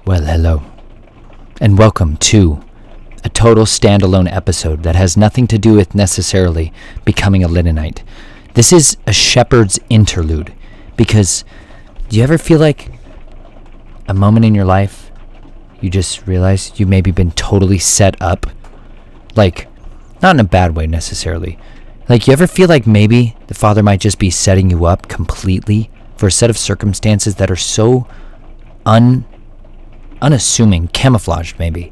Well, hello, and welcome to a total standalone episode that has nothing to do with necessarily becoming a LINENITE. This is a shepherd's interlude, because do you ever feel like a moment in your life you just realize you maybe been totally set up? Like, not in a bad way necessarily. Like, you ever feel like maybe the Father might just be setting you up completely for a set of circumstances that are so unassuming, camouflaged maybe.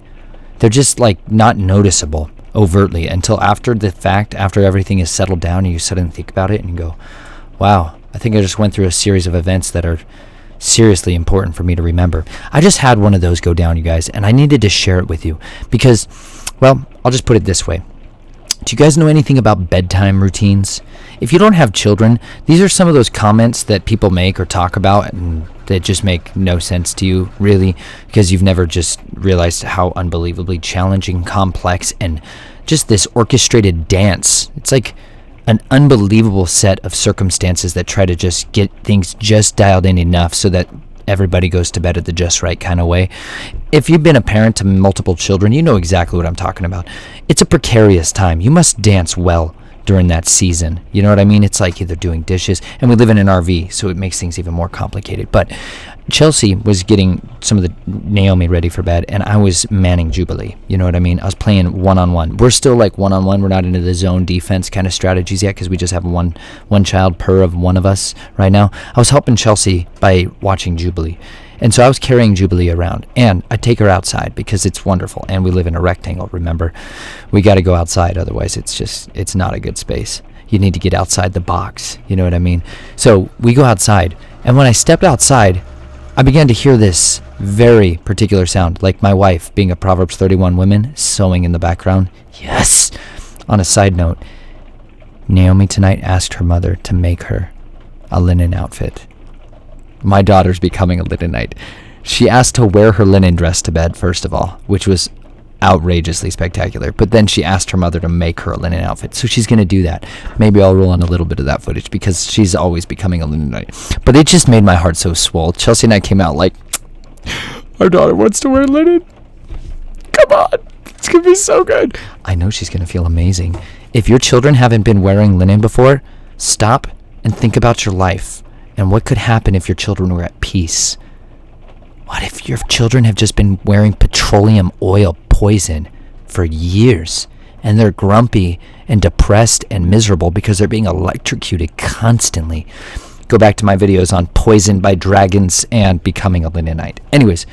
They're just like not noticeable overtly until after the fact, after everything is settled down and you suddenly think about it and you go, wow, I think I just went through a series of events that are seriously important for me to remember. I just had one of those go down, you guys, and I needed to share it with you because, well, I'll just put it this way. Do you guys know anything about bedtime routines? If you don't have children, these are some of those comments that people make or talk about and that just make no sense to you, really, because you've never just realized how unbelievably challenging, complex, and just this orchestrated dance. It's like an unbelievable set of circumstances that try to just get things just dialed in enough so that everybody goes to bed at the just right kind of way. If you've been a parent to multiple children, you know exactly what I'm talking about. It's a precarious time. You must dance well during that season. You know what I mean? It's like either doing dishes, and we live in an RV, so it makes things even more complicated. But Chelsea was getting some of the Naomi ready for bed, and I was manning Jubilee. You know what I mean? I was playing one-on-one. We're still like one-on-one. We're not into the zone defense kind of strategies yet because we just have one child per of one of us right now. I was helping Chelsea by watching Jubilee. And so I was carrying Jubilee around, and I take her outside because it's wonderful, and we live in a rectangle, remember? We got to go outside, otherwise it's not a good space. You need to get outside the box, you know what I mean? So we go outside, and when I stepped outside, I began to hear this very particular sound, like my wife, being a Proverbs 31 woman, sewing in the background. Yes! On a side note, Naomi tonight asked her mother to make her a linen outfit. My daughter's becoming a LINENITE. She asked to wear her linen dress to bed, first of all, which was outrageously spectacular. But then she asked her mother to make her a linen outfit. So she's going to do that. Maybe I'll roll on a little bit of that footage because she's always becoming a LINENITE. But it just made my heart so swole. Chelsea and I came out like, our daughter wants to wear linen. Come on. It's going to be so good. I know she's going to feel amazing. If your children haven't been wearing linen before, stop and think about your life. And what could happen if your children were at peace? What if your children have just been wearing petroleum oil poison for years and they're grumpy and depressed and miserable because they're being electrocuted constantly? Go back to my videos on poisoned by dragons and becoming a LINENITE. Anyways,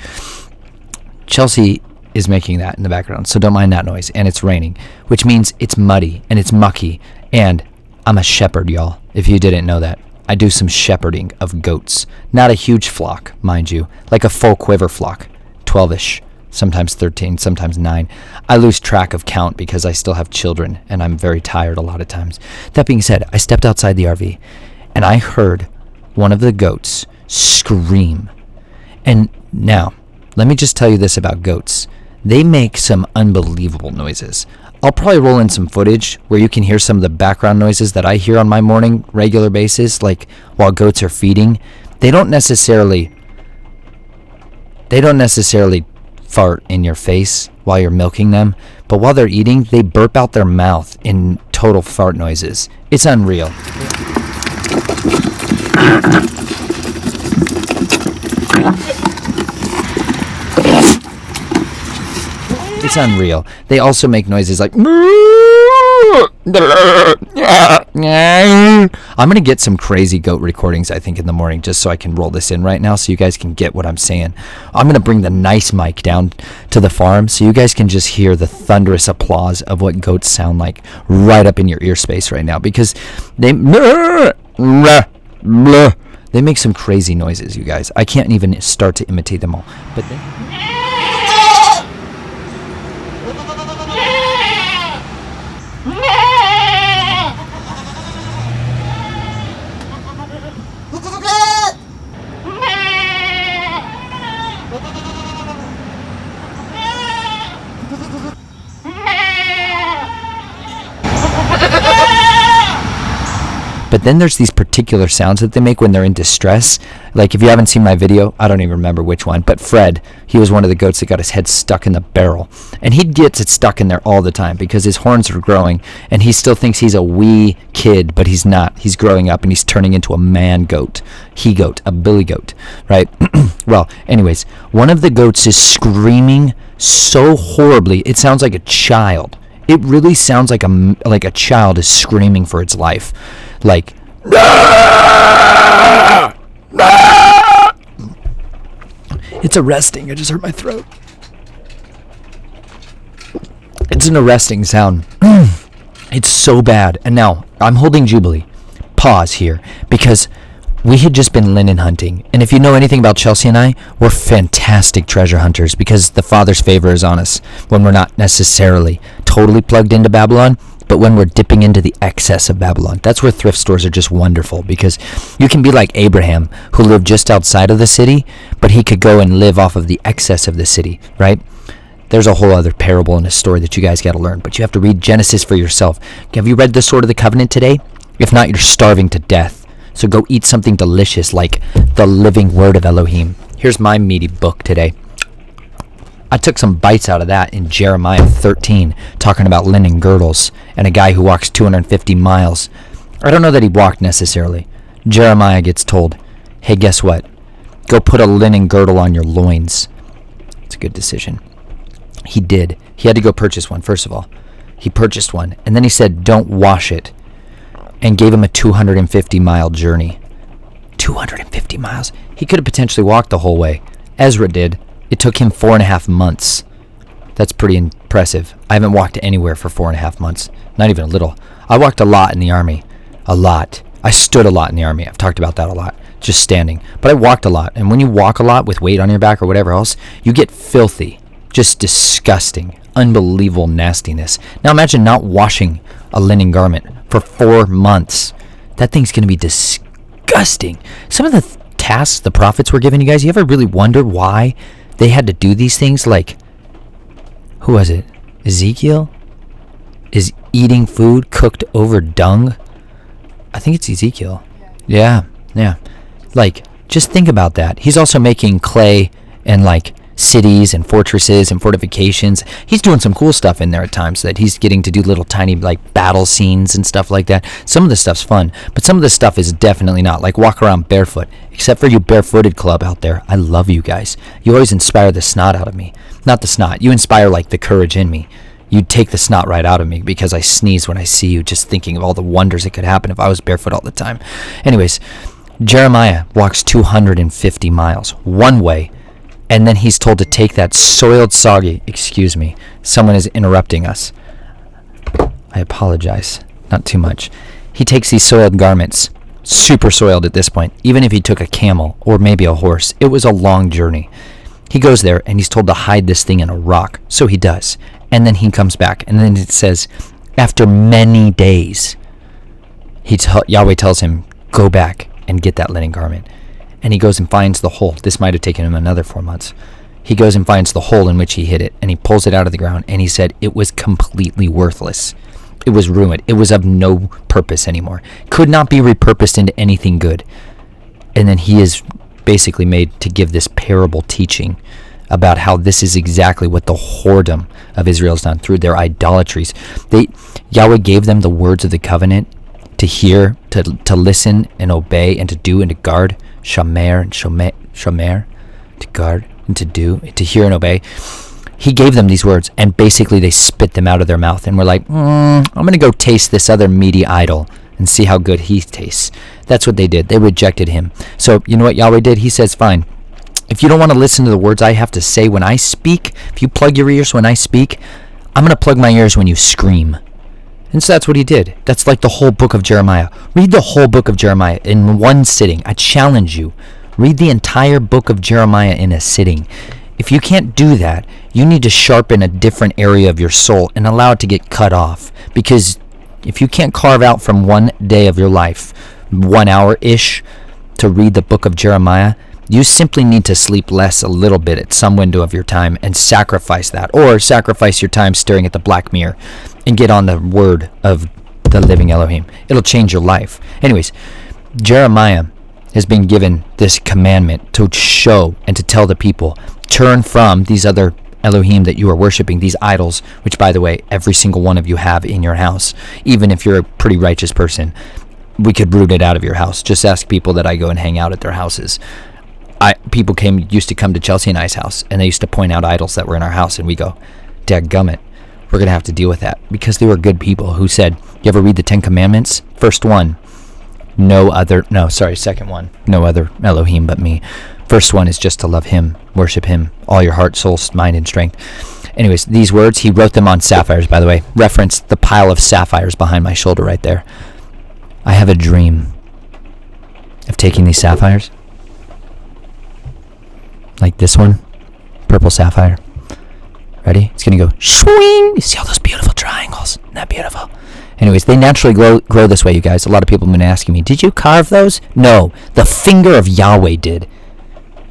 Chelsea is making that in the background, so don't mind that noise. And it's raining, which means it's muddy and it's mucky. And I'm a shepherd, y'all, if you didn't know that. I do some shepherding of goats. Not a huge flock, mind you, like a full quiver flock, 12-ish, sometimes 13, sometimes 9. I lose track of count because I still have children, and I'm very tired a lot of times. That being said, I stepped outside the RV, and I heard one of the goats scream. And now, let me just tell you this about goats. They make some unbelievable noises. I'll probably roll in some footage where you can hear some of the background noises that I hear on my morning regular basis, like while goats are feeding. They don't necessarily fart in your face while you're milking them, but while they're eating, they burp out their mouth in total fart noises. It's unreal. It's unreal. They also make noises like... I'm going to get some crazy goat recordings, I think, in the morning, just so I can roll this in right now so you guys can get what I'm saying. I'm going to bring the nice mic down to the farm so you guys can just hear the thunderous applause of what goats sound like right up in your ear space right now, because they make some crazy noises, you guys. I can't even start to imitate them all. But they... But then there's these particular sounds that they make when they're in distress. Like if you haven't seen my video, I don't even remember which one, but Fred, he was one of the goats that got his head stuck in the barrel. And he gets it stuck in there all the time because his horns are growing and he still thinks he's a wee kid, but he's not. He's growing up and he's turning into a man goat. He-goat, a billy goat, right? Well, anyways, one of the goats is screaming so horribly, it sounds like a child. It really sounds like a child is screaming for its life. Like, it's arresting. I just hurt my throat. It's an arresting sound. It's so bad. And now, I'm holding Jubilee. Pause here, because we had just been linen hunting. And if you know anything about Chelsea and I, we're fantastic treasure hunters because the Father's favor is on us when we're not necessarily totally plugged into Babylon, but when we're dipping into the excess of Babylon. That's where thrift stores are just wonderful, because you can be like Abraham, who lived just outside of the city, but he could go and live off of the excess of the city, right? There's a whole other parable in this story that you guys got to learn, but you have to read Genesis for yourself. Have you read the Sword of the Covenant today? If not, you're starving to death. So go eat something delicious like the living word of Elohim. Here's my meaty book today. I took some bites out of that in Jeremiah 13, talking about linen girdles and a guy who walks 250 miles. I don't know that he walked necessarily. Jeremiah gets told, hey, guess what? Go put a linen girdle on your loins. It's a good decision. He did. He had to go purchase one, first of all. He purchased one, and then he said, don't wash it, and gave him a 250-mile journey. 250 miles. He could have potentially walked the whole way. Ezra did. It took him 4.5 months. That's pretty impressive. I haven't walked anywhere for 4.5 months. Not even a little. I walked a lot in the army. A lot. I stood a lot in the army. I've talked about that a lot. Just standing. But I walked a lot. And when you walk a lot with weight on your back or whatever else, you get filthy. Just disgusting. Unbelievable nastiness. Now imagine not washing a linen garment for 4 months. That thing's going to be disgusting. Some of the tasks the prophets were given, you guys, you ever really wonder why they had to do these things? Like, who was it? Ezekiel is eating food cooked over dung. I think it's Ezekiel. Yeah. Like, just think about that. He's also making clay and like cities and fortresses and fortifications. He's doing some cool stuff in there at times, that he's getting to do little tiny like battle scenes and stuff like that. Some of the stuff's fun, but some of the stuff is definitely not. Like walk around barefoot. Except for you barefooted club out there. I love you guys. You always inspire the snot out of me. Not the snot. You inspire like the courage in me. You take the snot right out of me because I sneeze when I see you, just thinking of all the wonders that could happen if I was barefoot all the time. Anyways, Jeremiah walks 250 miles one way. And then he's told to take that soiled, soggy, excuse me, someone is interrupting us. I apologize, not too much. He takes these soiled garments, super soiled at this point, even if he took a camel or maybe a horse. It was a long journey. He goes there and he's told to hide this thing in a rock. So he does. And then he comes back. And then it says, after many days, Yahweh tells him, go back and get that linen garment. And he goes and finds the hole. This might have taken him another 4 months. He goes and finds the hole in which he hid it, and he pulls it out of the ground, and he said it was completely worthless. It was ruined. It was of no purpose anymore. Could not be repurposed into anything good. And then he is basically made to give this parable teaching about how this is exactly what the whoredom of Israel has done through their idolatries. Yahweh gave them the words of the covenant to hear, to listen and obey and to do and to guard. Shamer and shomer, to guard and to do, to hear and obey. He gave them these words, and basically they spit them out of their mouth and were like, I'm going to go taste this other meaty idol and see how good he tastes. That's what they did. They rejected him. So you know what Yahweh did? He says, fine. If you don't want to listen to the words I have to say when I speak, if you plug your ears when I speak, I'm going to plug my ears when you scream. And so that's what he did. That's like the whole book of Jeremiah. Read the whole book of Jeremiah in one sitting. I challenge you. Read the entire book of Jeremiah in a sitting. If you can't do that, you need to sharpen a different area of your soul and allow it to get cut off. Because if you can't carve out from one day of your life, 1 hour-ish, to read the book of Jeremiah, you simply need to sleep less a little bit at some window of your time and sacrifice that. Or sacrifice your time staring at the black mirror and get on the word of the living Elohim. It'll change your life. Anyways, Jeremiah has been given this commandment to show and to tell the people, turn from these other Elohim that you are worshiping, these idols, which, by the way, every single one of you have in your house. Even if you're a pretty righteous person, we could root it out of your house. Just ask people that I go and hang out at their houses. People used to come to Chelsea and I's house, and they used to point out idols that were in our house, and we go, dadgummit, we're going to have to deal with that. Because they were good people who said, you ever read the 10 Commandments? First one, second one, no other Elohim but me. First one is just to love him, worship him, all your heart, soul, mind, and strength. Anyways, these words, he wrote them on sapphires, by the way. Reference the pile of sapphires behind my shoulder right there. I have a dream of taking these sapphires, like this one, purple sapphire. Ready? It's going to go swing. You see all those beautiful triangles? Isn't that beautiful? Anyways, they naturally grow this way, you guys. A lot of people have been asking me, did you carve those? No, the finger of Yahweh did.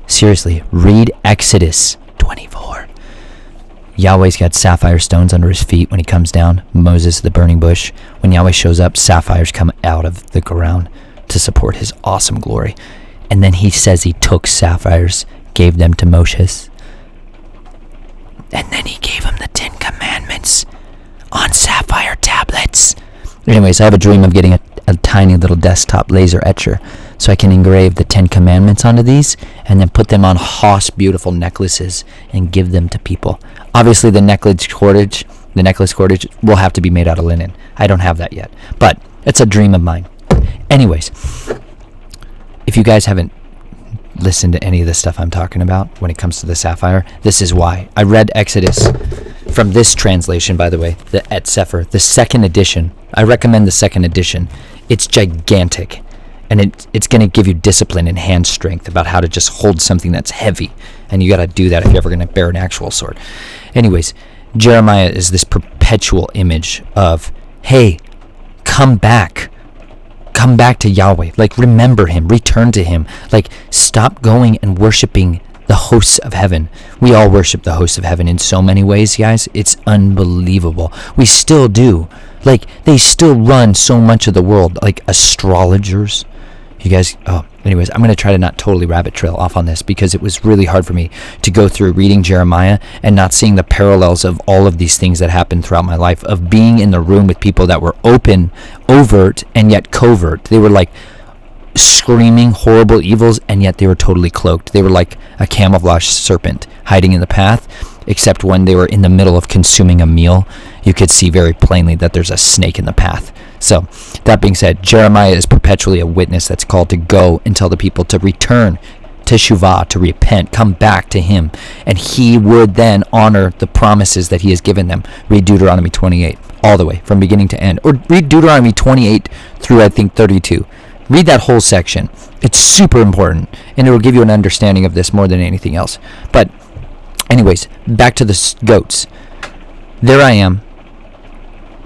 Seriously, read Exodus 24. Yahweh's got sapphire stones under his feet when he comes down. Moses, the burning bush. When Yahweh shows up, sapphires come out of the ground to support his awesome glory. And then he says he took sapphires, gave them to Moses. And then he gave him the 10 Commandments on sapphire tablets. Anyways, I have a dream of getting a tiny little desktop laser etcher so I can engrave the 10 Commandments onto these and then put them on Haas beautiful necklaces and give them to people. Obviously, the necklace cordage will have to be made out of linen. I don't have that yet, but it's a dream of mine. Anyways, if you guys haven't listened to any of the stuff I'm talking about when it comes to the sapphire, this is why. I read Exodus from this translation, by the way, the Et Sefer, the second edition. I recommend the second edition. It's gigantic, and it's going to give you discipline and hand strength about how to just hold something that's heavy, and you got to do that if you're ever going to bear an actual sword. Anyways, Jeremiah is this perpetual image of, hey, come back to Yahweh, like remember him, return to him, like stop going and worshiping the hosts of heaven. We all worship the hosts of heaven in so many ways, guys. It's unbelievable. We still do. Like, they still run so much of the world, like astrologers. You guys, anyways, I'm going to try to not totally rabbit trail off on this because it was really hard for me to go through reading Jeremiah and not seeing the parallels of all of these things that happened throughout my life, of being in the room with people that were open, overt, and yet covert. They were like screaming horrible evils, and yet they were totally cloaked. They were like a camouflage serpent hiding in the path, except when they were in the middle of consuming a meal, you could see very plainly that there's a snake in the path. So, that being said, Jeremiah is perpetually a witness that's called to go and tell the people to return to Teshuvah, to repent, come back to him, and he would then honor the promises that he has given them. Read Deuteronomy 28 all the way, from beginning to end. Or read Deuteronomy 28 through, I think, 32. Read that whole section. It's super important, and it will give you an understanding of this more than anything else. But anyways, back to the goats. There I am,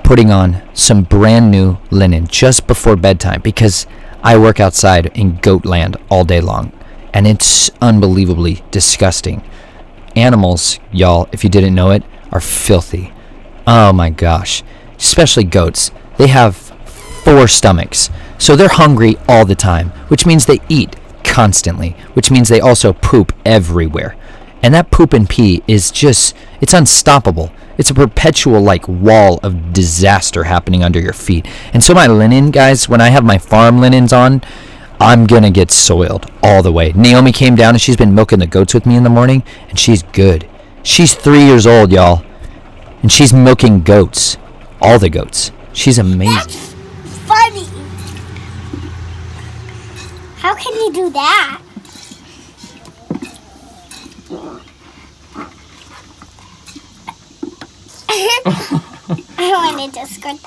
putting on some brand new linen just before bedtime because I work outside in goat land all day long, and it's unbelievably disgusting. Animals, y'all, if you didn't know it, are filthy. Oh my gosh. Especially goats. They have 4 stomachs, so they're hungry all the time, which means they eat constantly, which means they also poop everywhere. And that poop and pee is just, it's unstoppable. It's a perpetual like wall of disaster happening under your feet. And so my linen, guys, when I have my farm linens on, I'm going to get soiled all the way. Naomi came down and she's been milking the goats with me in the morning, and she's good. She's 3 years old, y'all. And she's milking goats. All the goats. She's amazing. That's funny. How can you do that? I wanted to squirt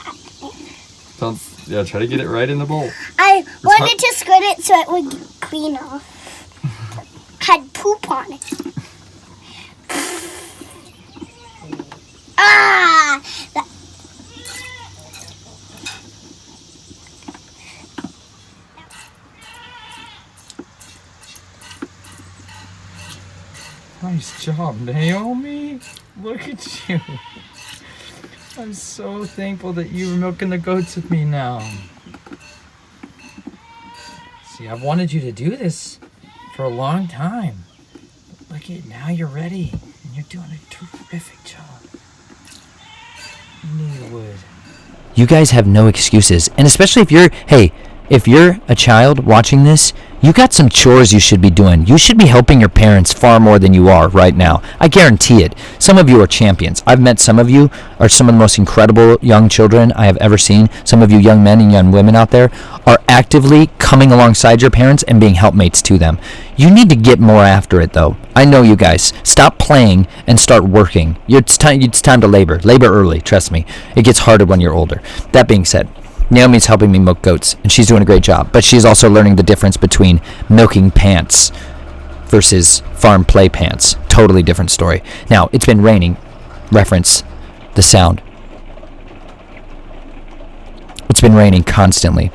that. Try to get it right in the bowl. I wanted to squirt it so it would clean off. Had poop on it. Nice job, Naomi. Look at you. I'm so thankful that you were milking the goats with me now. See, I've wanted you to do this for a long time. Look at now you're ready. And you're doing a terrific job. You knew you would. You guys have no excuses. And especially if you're a child watching this, you got some chores you should be doing. You should be helping your parents far more than you are right now. I guarantee it. Some of you are champions. I've met some of you are some of the most incredible young children I have ever seen. Some of you young men and young women out there are actively coming alongside your parents and being helpmates to them. You need to get more after it, though. I know you guys. Stop playing and start working. It's time to labor. Labor early, trust me. It gets harder when you're older. That being said, Naomi's helping me milk goats, and she's doing a great job. But she's also learning the difference between milking pants versus farm play pants. Totally different story. Now, it's been raining. Reference the sound. It's been raining constantly,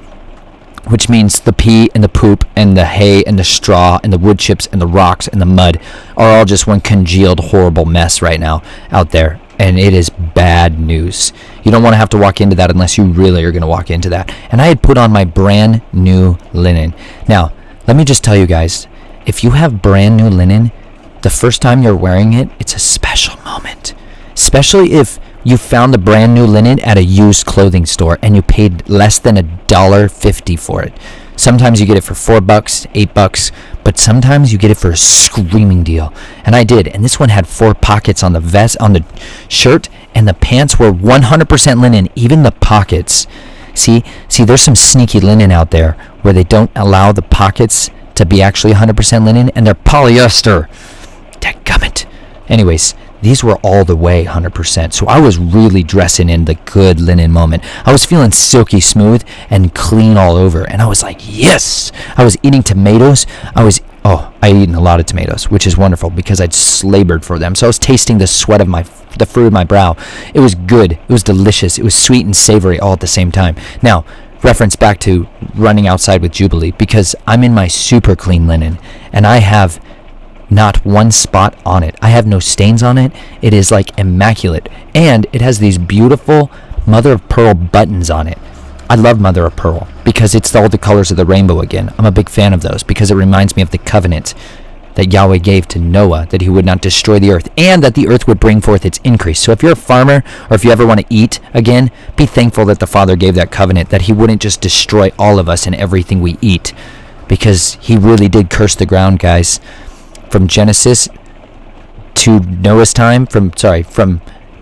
which means the pee and the poop and the hay and the straw and the wood chips and the rocks and the mud are all just one congealed, horrible mess right now out there. And it is bad news. You don't want to have to walk into that unless you really are going to walk into that. And I had put on my brand new linen. Now, let me just tell you guys, if you have brand new linen, the first time you're wearing it, it's a special moment. Especially if you found the brand new linen at a used clothing store and you paid less than $1.50 for it. Sometimes you get it for $4, $8, but sometimes you get it for a screaming deal. And I did. And this one had 4 pockets on the vest, on the shirt, and the pants were 100% linen, even the pockets. See, there's some sneaky linen out there where they don't allow the pockets to be actually 100% linen, and they're polyester. Dadgummit. Anyways, these were all the way 100%. So I was really dressing in the good linen moment. I was feeling silky smooth and clean all over. And I was like, yes! I was eating tomatoes. I eaten a lot of tomatoes, which is wonderful because I'd labored for them. So I was tasting the sweat of the fruit of my brow. It was good. It was delicious. It was sweet and savory all at the same time. Now, reference back to running outside with Jubilee, because I'm in my super clean linen and I have not one spot on it. I have no stains on it. It is like immaculate. And it has these beautiful mother of pearl buttons on it. I love mother of pearl because it's all the colors of the rainbow again. I'm a big fan of those because it reminds me of the covenant that Yahweh gave to Noah, that he would not destroy the earth and that the earth would bring forth its increase. So if you're a farmer or if you ever want to eat again, be thankful that the Father gave that covenant, that he wouldn't just destroy all of us and everything we eat, because he really did curse the ground, guys. From Genesis to Noah's time, from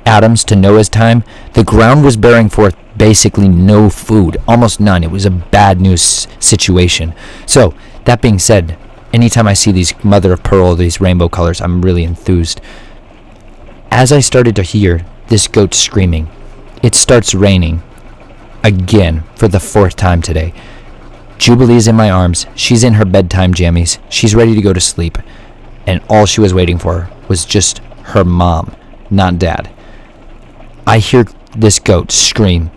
Adam's to Noah's time, the ground was bearing forth basically no food, almost none. It was a bad news situation. So, that being said, anytime I see these mother of pearl, these rainbow colors, I'm really enthused. As I started to hear this goat screaming, it starts raining again for the 4th time today. Jubilee's in my arms. She's in her bedtime jammies. She's ready to go to sleep. And all she was waiting for was just her mom, not dad. I hear this goat scream.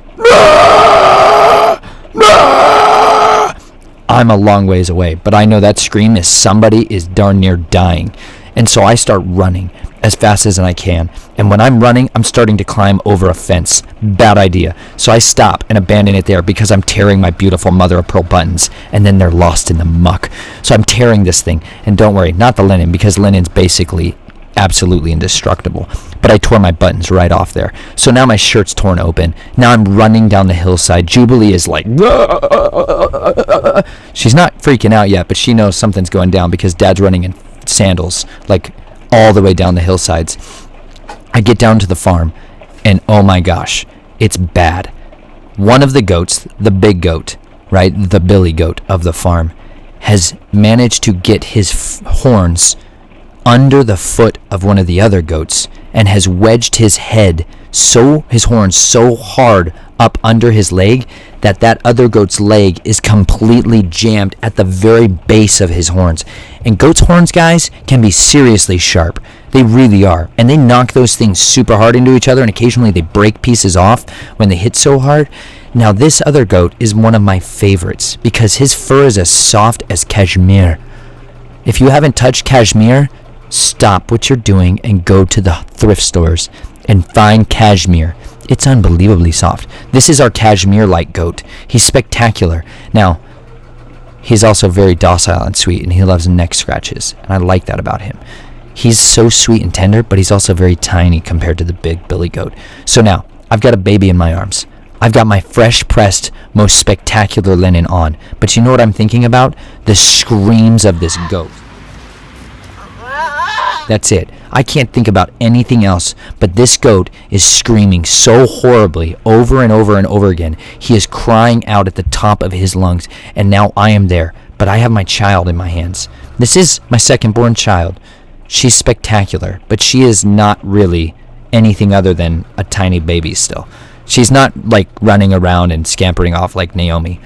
I'm a long ways away, but I know that scream is somebody is darn near dying. And so I start running as fast as I can. And when I'm running, I'm starting to climb over a fence. Bad idea. So I stop and abandon it there because I'm tearing my beautiful mother of pearl buttons, and then they're lost in the muck. So I'm tearing this thing. And don't worry, not the linen, because linen's basically absolutely indestructible. But I tore my buttons right off there. So now my shirt's torn open. Now I'm running down the hillside. Jubilee is like, she's not freaking out yet, but she knows something's going down because Dad's running in sandals, like all the way down the hillsides. I get down to the farm, and oh my gosh, it's bad. One of the goats, the big goat, right, the billy goat of the farm, has managed to get his horns under the foot of one of the other goats and has wedged his horns so hard up under his leg that other goat's leg is completely jammed at the very base of his horns. And goat's horns, guys, can be seriously sharp. They really are. And they knock those things super hard into each other, and occasionally they break pieces off when they hit so hard. Now, this other goat is one of my favorites because his fur is as soft as cashmere. If you haven't touched cashmere, stop what you're doing and go to the thrift stores and find cashmere. It's unbelievably soft. This is our cashmere light goat. He's spectacular. Now, he's also very docile and sweet, and he loves neck scratches, and I like that about him. He's so sweet and tender, but he's also very tiny compared to the big billy goat. So now, I've got a baby in my arms. I've got my fresh pressed, most spectacular linen on. But you know what I'm thinking about? The screams of this goat. That's it. I can't think about anything else, but this goat is screaming so horribly over and over and over again. He is crying out at the top of his lungs, and now I am there, but I have my child in my hands. This is my second-born child. She's spectacular, but she is not really anything other than a tiny baby still. She's not like running around and scampering off like Naomi.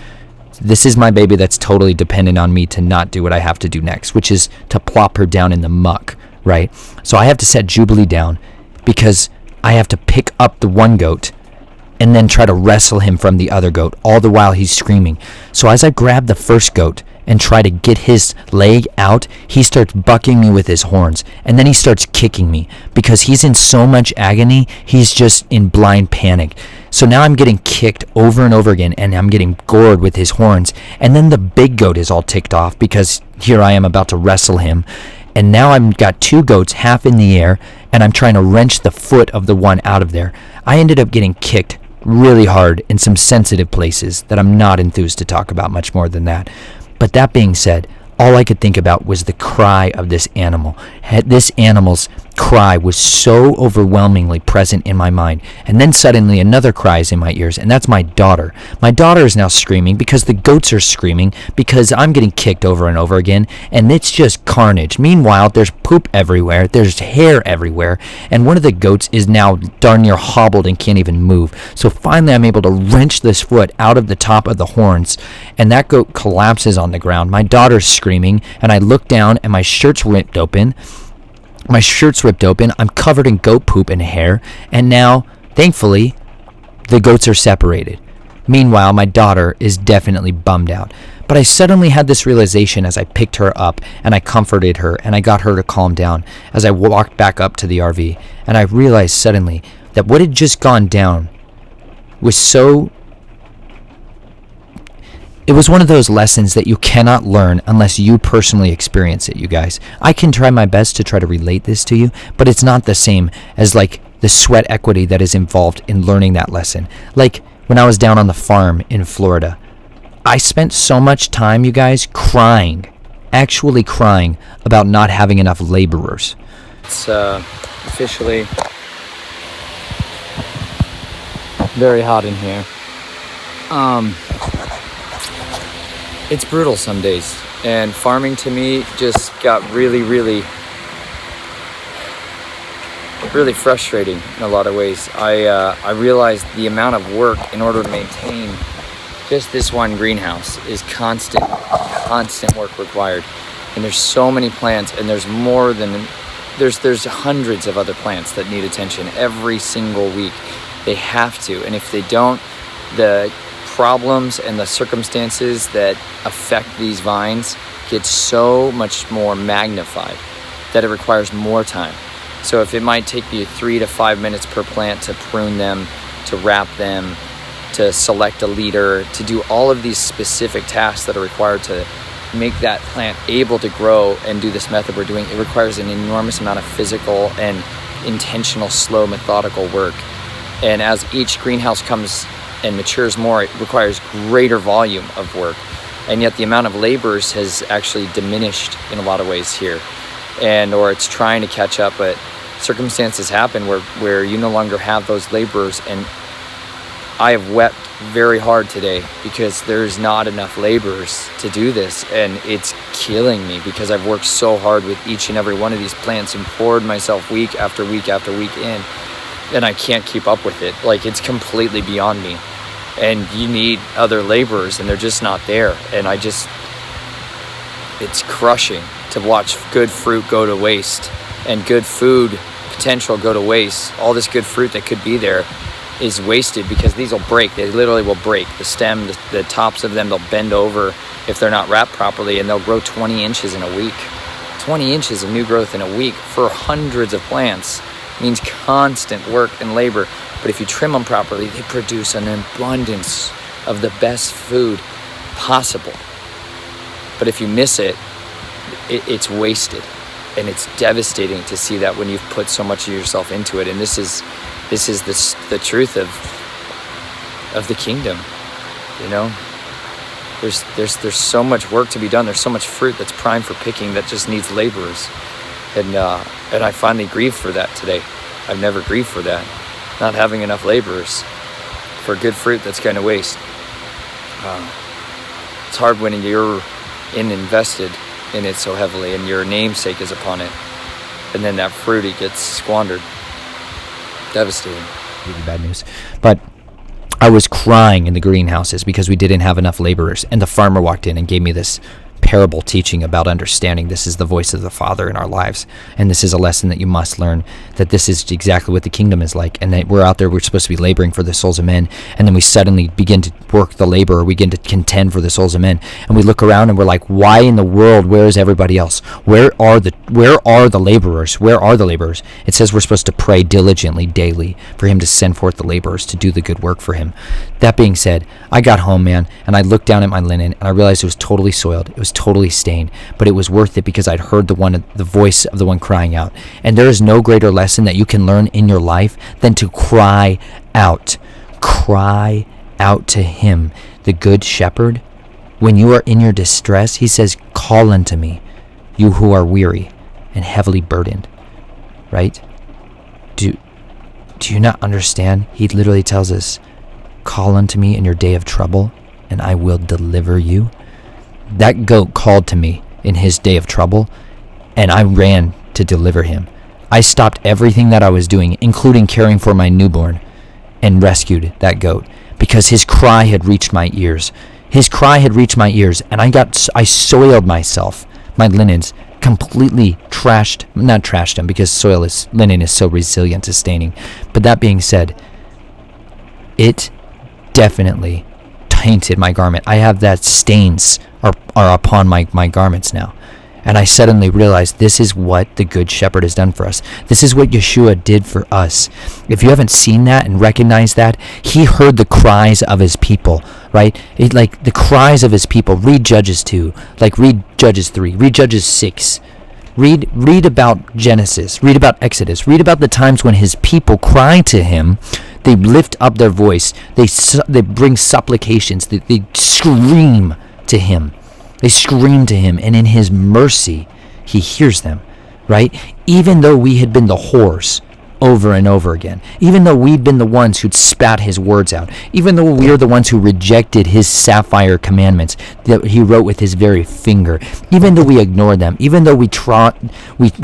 This is my baby that's totally dependent on me to not do what I have to do next, which is to plop her down in the muck, right? So I have to set Jubilee down because I have to pick up the one goat and then try to wrestle him from the other goat, all the while he's screaming. So as I grab the first goat and try to get his leg out, he starts bucking me with his horns, and then he starts kicking me because he's in so much agony, he's just in blind panic. So now I'm getting kicked over and over again, and I'm getting gored with his horns, and then the big goat is all ticked off because here I am about to wrestle him, and now I've got two goats half in the air, and I'm trying to wrench the foot of the one out of there. I ended up getting kicked really hard in some sensitive places that I'm not enthused to talk about much more than that. But that being said, all I could think about was the cry of this animal. This animal's cry was so overwhelmingly present in my mind. And then suddenly another cry is in my ears, and that's my daughter. My daughter is now screaming because the goats are screaming because I'm getting kicked over and over again, and it's just carnage. Meanwhile, there's poop everywhere, there's hair everywhere, and one of the goats is now darn near hobbled and can't even move. So finally I'm able to wrench this foot out of the top of the horns, and that goat collapses on the ground. My daughter's screaming, and I look down and my shirt's ripped open. I'm covered in goat poop and hair, and now, thankfully, the goats are separated. Meanwhile, my daughter is definitely bummed out. But I suddenly had this realization as I picked her up, and I comforted her, and I got her to calm down as I walked back up to the RV, and I realized suddenly that what had just gone down was so... It was one of those lessons that you cannot learn unless you personally experience it, you guys. I can try my best to try to relate this to you, but it's not the same as like the sweat equity that is involved in learning that lesson. Like when I was down on the farm in Florida, I spent so much time, you guys, crying, actually crying about not having enough laborers. It's officially very hot in here. It's brutal some days, and farming to me just got really frustrating in a lot of ways. I realized the amount of work in order to maintain just this one greenhouse is constant work required, and there's so many plants, and there's hundreds of other plants that need attention every single week. They have to, and if they don't, the problems and the circumstances that affect these vines get so much more magnified that it requires more time. So if it might take you 3 to 5 minutes per plant to prune them, to wrap them, to select a leader, to do all of these specific tasks that are required to make that plant able to grow and do this method we're doing, it requires an enormous amount of physical and intentional, slow, methodical work. And as each greenhouse comes and matures more, it requires greater volume of work, and yet the amount of laborers has actually diminished in a lot of ways here, or it's trying to catch up, but circumstances happen where you no longer have those laborers. And I have wept very hard today because there's not enough laborers to do this, and it's killing me because I've worked so hard with each and every one of these plants and poured myself week after week after week in, and I can't keep up with it. Like, it's completely beyond me. And you need other laborers, and they're just not there. And it's crushing to watch good fruit go to waste, and good food potential go to waste. All this good fruit that could be there is wasted because these will break. They literally will break. The stem, the tops of them, they'll bend over if they're not wrapped properly, and they'll grow 20 inches in a week. 20 inches of new growth in a week for hundreds of plants means constant work and labor. But if you trim them properly, they produce an abundance of the best food possible. But if you miss it, it's wasted. And it's devastating to see that when you've put so much of yourself into it. And this is the truth of the kingdom. You know, there's so much work to be done. There's so much fruit that's primed for picking that just needs laborers. And I finally grieve for that today. I've never grieved for that, not having enough laborers for good fruit that's going to waste. It's hard when you're invested in it so heavily and your namesake is upon it, and then that fruit, it gets squandered. Devastating. Really bad news. But I was crying in the greenhouses because we didn't have enough laborers, and the farmer walked in and gave me this parable teaching about understanding this is the voice of the Father in our lives, and this is a lesson that you must learn, that this is exactly what the kingdom is like, and that we're out there, we're supposed to be laboring for the souls of men, and then we suddenly begin to work the labor, or we begin to contend for the souls of men, and we look around and we're like, why in the world, where is everybody else? Where are the laborers? Where are the laborers? It says we're supposed to pray diligently daily for him to send forth the laborers to do the good work for him. That being said, I got home, man, and I looked down at my linen and I realized it was totally soiled. It was totally stained, but it was worth it because I'd heard the voice of the one crying out. And there is no greater lesson that you can learn in your life than to cry out. Cry out to him, the good shepherd. When you are in your distress, he says, call unto me, you who are weary and heavily burdened. Right? Do you not understand? He literally tells us, call unto me in your day of trouble, and I will deliver you. That goat called to me in his day of trouble, and I ran to deliver him. I stopped everything that I was doing, including caring for my newborn, and rescued that goat because his cry had reached my ears. His cry had reached my ears, and I soiled myself, my linens, completely not trashed them because linen is so resilient to staining. But that being said, it definitely tainted my garment. I have that stains are upon my garments now. And I suddenly realized this is what the Good Shepherd has done for us. This is what Yeshua did for us. If you haven't seen that and recognized that, he heard the cries of his people, right? Like the cries of his people. Read Judges 2, like read Judges 3, read Judges 6. Read about Genesis, read about Exodus, read about the times when his people cry to him. They lift up their voice. They bring supplications. They scream to him. They scream to him, and in his mercy, he hears them, right? Even though we had been the whores over and over again, even though we'd been the ones who'd spat his words out, even though we were the ones who rejected his sapphire commandments that he wrote with his very finger, even though we ignored them, even though we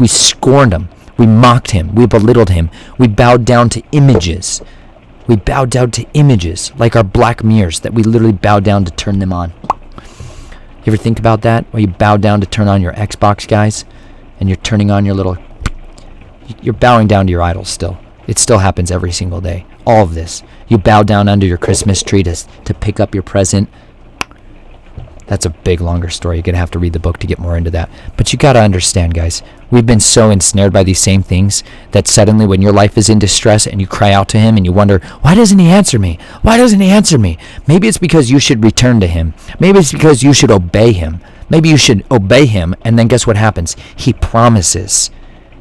scorned him, we mocked him, we belittled him, we bowed down to images. We bowed down to images, like our black mirrors that we literally bowed down to turn them on. You ever think about that? Where you bow down to turn on your Xbox, guys, and you're turning on you're bowing down to your idols still. It still happens every single day. All of this. You bow down under your Christmas tree to pick up your present. That's a big, longer story. You're going to have to read the book to get more into that. But you got to understand, guys, we've been so ensnared by these same things that suddenly when your life is in distress and you cry out to him and you wonder, why doesn't he answer me? Why doesn't he answer me? Maybe it's because you should return to him. Maybe it's because you should obey him. Maybe you should obey him, and then guess what happens? He promises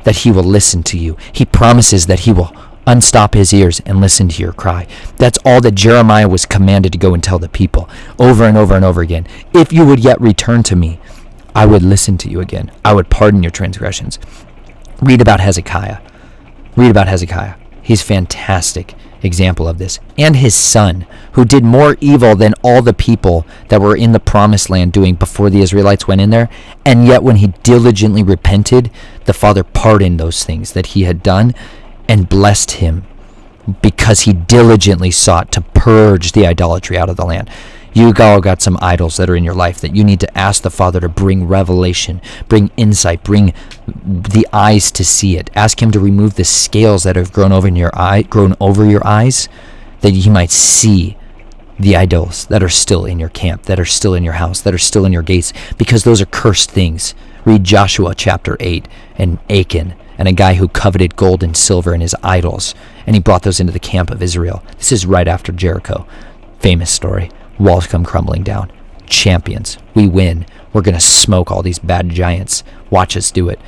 that he will listen to you. He promises that he will unstop his ears and listen to your cry. That's all that Jeremiah was commanded to go and tell the people over and over and over again. If you would yet return to me, I would listen to you again. I would pardon your transgressions. Read about Hezekiah. He's a fantastic example of this. And his son, who did more evil than all the people that were in the promised land doing before the Israelites went in there. And yet when he diligently repented, the Father pardoned those things that he had done and blessed him because he diligently sought to purge the idolatry out of the land. You all got some idols that are in your life that you need to ask the Father to bring revelation, bring insight, bring the eyes to see it. Ask him to remove the scales that have grown over your eyes, that you might see the idols that are still in your camp, that are still in your house, that are still in your gates, because those are cursed things, Read Joshua chapter 8 and Aiken, and a guy who coveted gold and silver and his idols, and he brought those into the camp of Israel. This is right after Jericho. Famous story. Walls come crumbling down. Champions. We win. We're going to smoke all these bad giants. Watch us do it.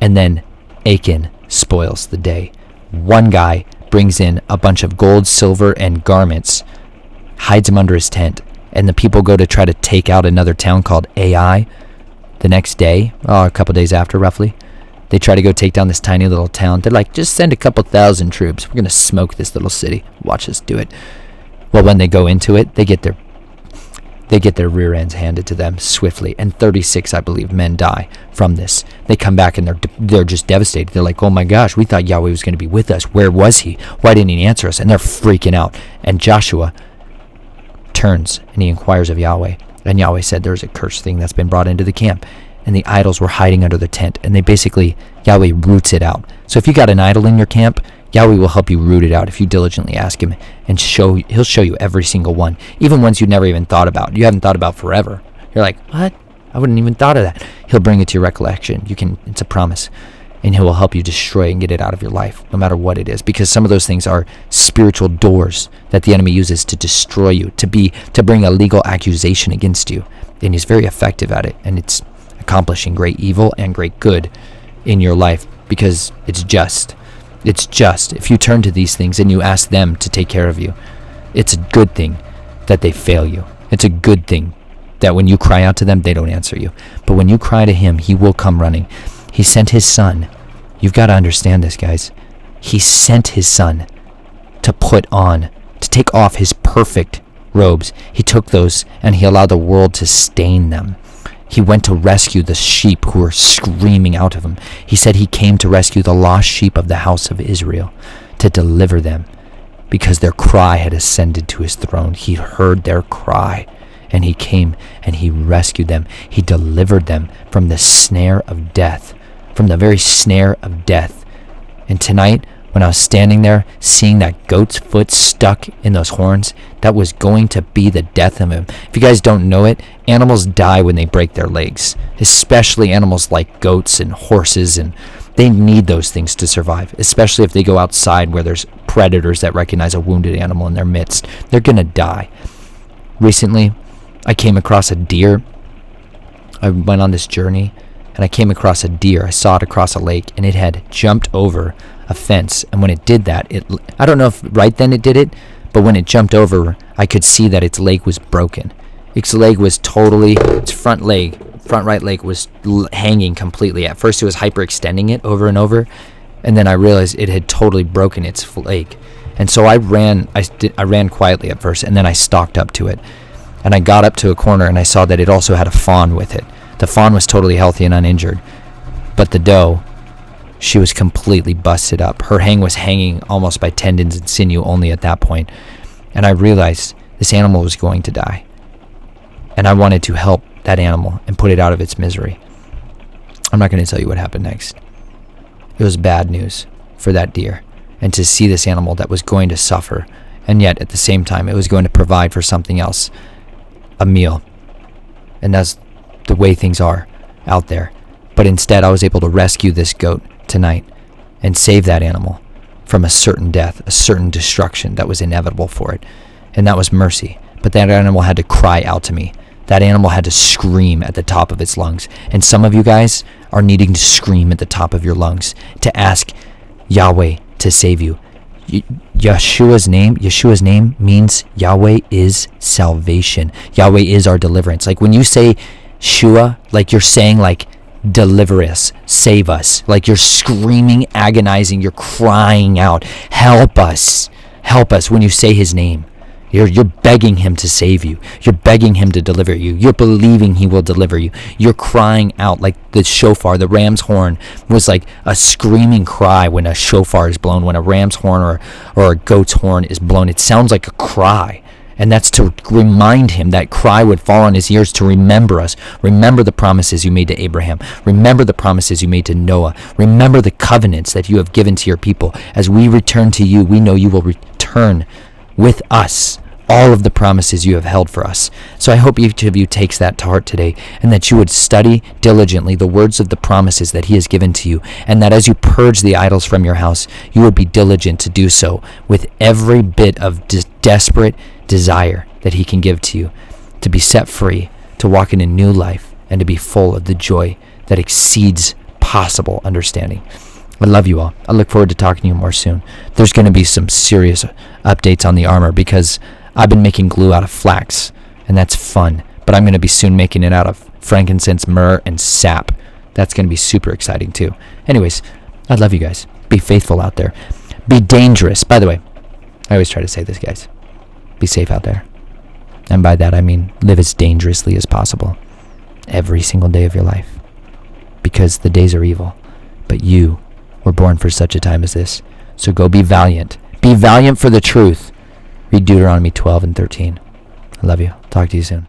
And then Aiken spoils the day. One guy brings in a bunch of gold, silver, and garments, hides them under his tent, and the people go to try to take out another town called Ai. The next day, a couple days after roughly, they try to go take down this tiny little town. They're like, just send a couple thousand troops. We're going to smoke this little city. Watch us do it. Well, when they go into it, they get their rear ends handed to them swiftly, and 36, I believe, men die from this. They come back and they're just devastated. They're like, oh my gosh, we thought Yahweh was going to be with us. Where was he? Why didn't he answer us? And they're freaking out. And Joshua turns and he inquires of Yahweh. And Yahweh said, there's a cursed thing that's been brought into the camp. And the idols were hiding under the tent. And Yahweh roots it out. So if you got an idol in your camp, Yahweh will help you root it out if you diligently ask him, and he'll show you every single one, even ones you never even thought about. You haven't thought about forever. You're like, what? I wouldn't even thought of that. He'll bring it to your recollection. It's a promise, and he will help you destroy and get it out of your life, no matter what it is, because some of those things are spiritual doors that the enemy uses to destroy you, to bring a legal accusation against you, and he's very effective at it, and it's accomplishing great evil and great good in your life because it's just. It's just, if you turn to these things and you ask them to take care of you, it's a good thing that they fail you. It's a good thing that when you cry out to them, they don't answer you. But when you cry to him, he will come running. He sent his son. You've got to understand this, guys. He sent his son to take off his perfect robes. He took those and he allowed the world to stain them. He went to rescue the sheep who were screaming out of him. He said he came to rescue the lost sheep of the house of Israel, to deliver them, because their cry had ascended to his throne. He heard their cry, and he came and he rescued them. He delivered them from the snare of death, from the very snare of death. And tonight, when I was standing there, seeing that goat's foot stuck in those horns, that was going to be the death of him. If you guys don't know it, animals die when they break their legs, especially animals like goats and horses, and they need those things to survive, especially if they go outside where there's predators that recognize a wounded animal in their midst. They're going to die. Recently, I came across a deer. I went on this journey, and I came across a deer. I saw it across a lake, and it had jumped over a fence, and when it did that, I don't know if right then it did it, but when it jumped over, I could see that its leg was broken. Its front right leg was hanging completely. At first it was hyperextending it over and over, and then I realized it had totally broken its leg. And so I ran quietly at first, and then I stalked up to it, and I got up to a corner, and I saw that it also had a fawn with it. The fawn was totally healthy and uninjured, but the doe, she was completely busted up. Her hang was hanging almost by tendons and sinew only at that point. And I realized this animal was going to die. And I wanted to help that animal and put it out of its misery. I'm not going to tell you what happened next. It was bad news for that deer. And to see this animal that was going to suffer, and yet at the same time it was going to provide for something else, a meal. And that's the way things are out there. But instead I was able to rescue this goat tonight and save that animal from a certain death, a certain destruction that was inevitable for it. And that was mercy. But that animal had to cry out to me. That animal had to scream at the top of its lungs. And some of you guys are needing to scream at the top of your lungs to ask Yahweh to save you. Yeshua's name means Yahweh is salvation. Yahweh is our deliverance. Like when you say Shua, like you're saying like deliver us, save us. Like you're screaming, agonizing, you're crying out, help us when you say his name. You're begging him to save you. You're begging him to deliver you. You're believing he will deliver you. You're crying out like the shofar, the ram's horn was like a screaming cry when a shofar is blown, when a ram's horn or a goat's horn is blown. It sounds like a cry. And that's to remind him, that cry would fall on his ears to remember us. Remember the promises you made to Abraham. Remember the promises you made to Noah. Remember the covenants that you have given to your people. As we return to you, we know you will return with us all of the promises you have held for us. So I hope each of you takes that to heart today, and that you would study diligently the words of the promises that he has given to you, and that as you purge the idols from your house, you would be diligent to do so with every bit of desperate desire that he can give to you, to be set free, to walk in a new life, and to be full of the joy that exceeds possible understanding. I love you all. I look forward to talking to you more soon. There's going to be some serious updates on the armor, because I've been making glue out of flax, and that's fun. But I'm going to be soon making it out of frankincense, myrrh, and sap. That's going to be super exciting too. Anyways, I love you guys. Be faithful out there. Be dangerous. By the way, I always try to say this, guys. Be safe out there. And by that I mean live as dangerously as possible every single day of your life. Because the days are evil. But you were born for such a time as this. So go be valiant. Be valiant for the truth. Read Deuteronomy 12 and 13. I love you. Talk to you soon.